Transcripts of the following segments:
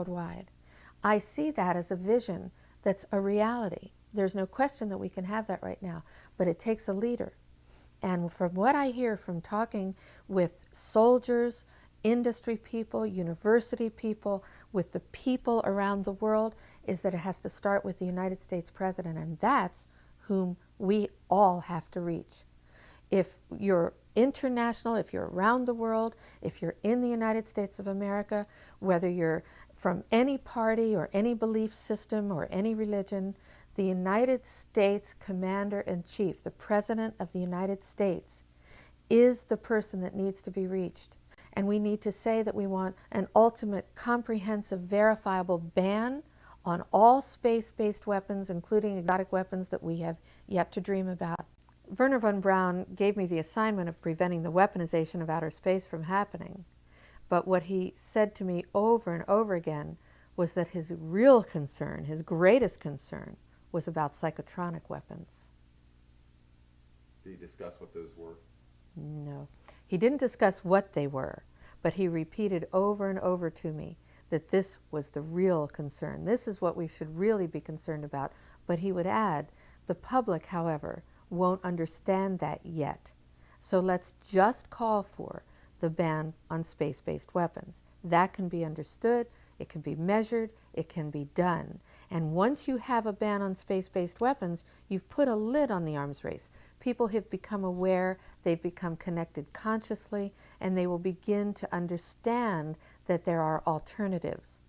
worldwide. I see that as a vision that's a reality. There's no question that we can have that right now, but it takes a leader. And from what I hear from talking with soldiers, industry people, university people, with the people around the world, is that it has to start with the United States president, and that's whom we all have to reach. If you're international, if you're around the world, if you're in the United States of America, whether you're from any party or any belief system or any religion, the United States Commander-in-Chief, the President of the United States, is the person that needs to be reached. And we need to say that we want an ultimate, comprehensive, verifiable ban on all space-based weapons, including exotic weapons that we have yet to dream about. Wernher von Braun gave me the assignment of preventing the weaponization of outer space from happening. But what he said to me over and over again was that his real concern, his greatest concern, was about psychotronic weapons. Did he discuss what those were? No. He didn't discuss what they were, but he repeated over and over to me that this was the real concern. This is what we should really be concerned about. But he would add, the public, however, won't understand that yet. So let's just call for the ban on space-based weapons. That can be understood, it can be measured, it can be done. And once you have a ban on space-based weapons, you've put a lid on the arms race. People have become aware, they've become connected consciously, and they will begin to understand that there are alternatives.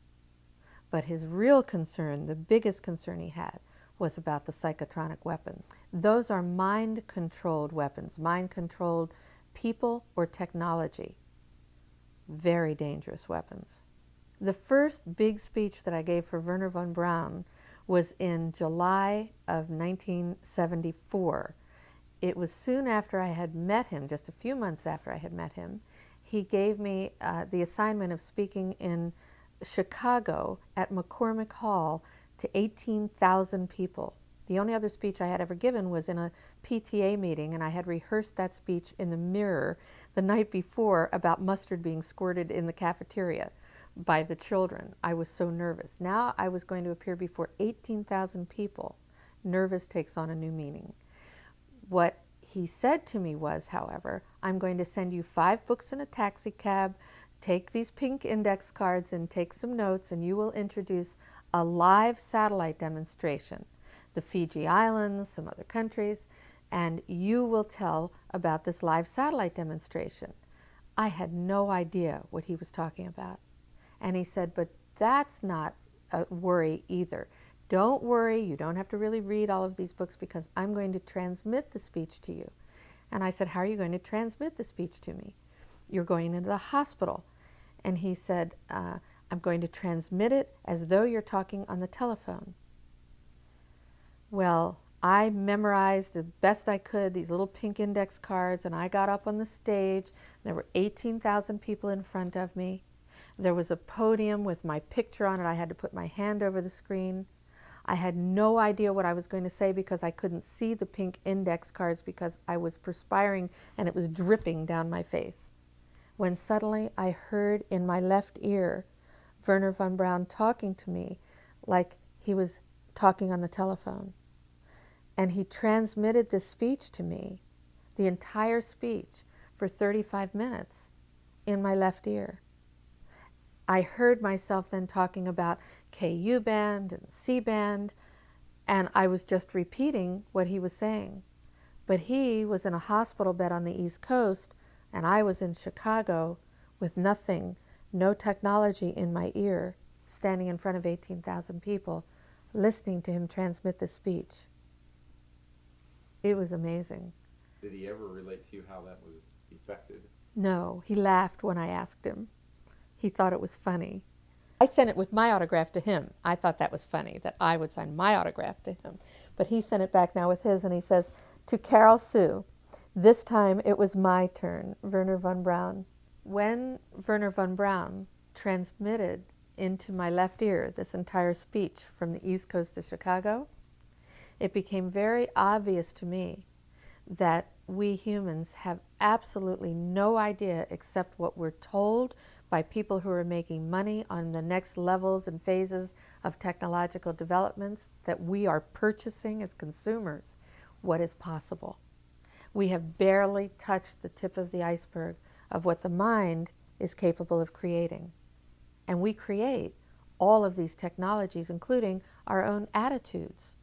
But his real concern, the biggest concern he had, was about the psychotronic weapons. Those are mind-controlled weapons, mind-controlled people or technology. Very dangerous weapons. The first big speech that I gave for Wernher von Braun was in July of 1974. It was soon after I had met him, just a few months after I had met him. He gave me the assignment of speaking in Chicago at McCormick Hall to 18,000 people. The only other speech I had ever given was in a PTA meeting, and I had rehearsed that speech in the mirror the night before about mustard being squirted in the cafeteria by the children. I was so nervous. Now I was going to appear before 18,000 people. Nervous takes on a new meaning. What he said to me was, however, I'm going to send you 5 books in a taxi cab, take these pink index cards and take some notes, and you will introduce a live satellite demonstration, the Fiji Islands, some other countries, and you will tell about this live satellite demonstration. I had no idea what he was talking about. And he said, but that's not a worry either. Don't worry, you don't have to really read all of these books because I'm going to transmit the speech to you. And I said, how are you going to transmit the speech to me? You're going into the hospital. And he said, I'm going to transmit it as though you're talking on the telephone. Well, I memorized the best I could these little pink index cards, and I got up on the stage. There were 18,000 people in front of me. There was a podium with my picture on it. I had to put my hand over the screen. I had no idea what I was going to say because I couldn't see the pink index cards because I was perspiring and it was dripping down my face. When suddenly I heard in my left ear Wernher von Braun talking to me like he was talking on the telephone. And he transmitted this speech to me, the entire speech, for 35 minutes in my left ear. I heard myself then talking about KU band and C band, and I was just repeating what he was saying. But he was in a hospital bed on the East Coast, and I was in Chicago with nothing, no technology in my ear, standing in front of 18,000 people, listening to him transmit the speech. It was amazing. Did he ever relate to you how that was effected? No, he laughed when I asked him. He thought it was funny. I sent it with my autograph to him. I thought that was funny, that I would sign my autograph to him. But he sent it back now with his, and he says, to Carol Sue, this time it was my turn, Wernher von Braun. When Wernher von Braun transmitted into my left ear this entire speech from the East Coast of Chicago, it became very obvious to me that we humans have absolutely no idea except what we're told by people who are making money on the next levels and phases of technological developments, that we are purchasing as consumers what is possible. We have barely touched the tip of the iceberg of what the mind is capable of creating. And we create all of these technologies, including our own attitudes,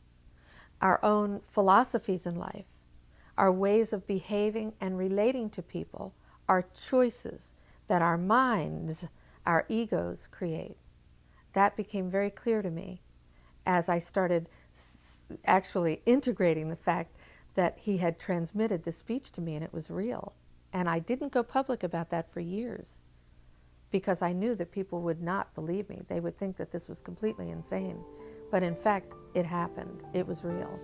our own philosophies in life, our ways of behaving and relating to people, our choices that our minds, our egos create. That became very clear to me as I started actually integrating the fact that he had transmitted the speech to me and it was real. And I didn't go public about that for years because I knew that people would not believe me. They would think that this was completely insane. But in fact, it happened. It was real.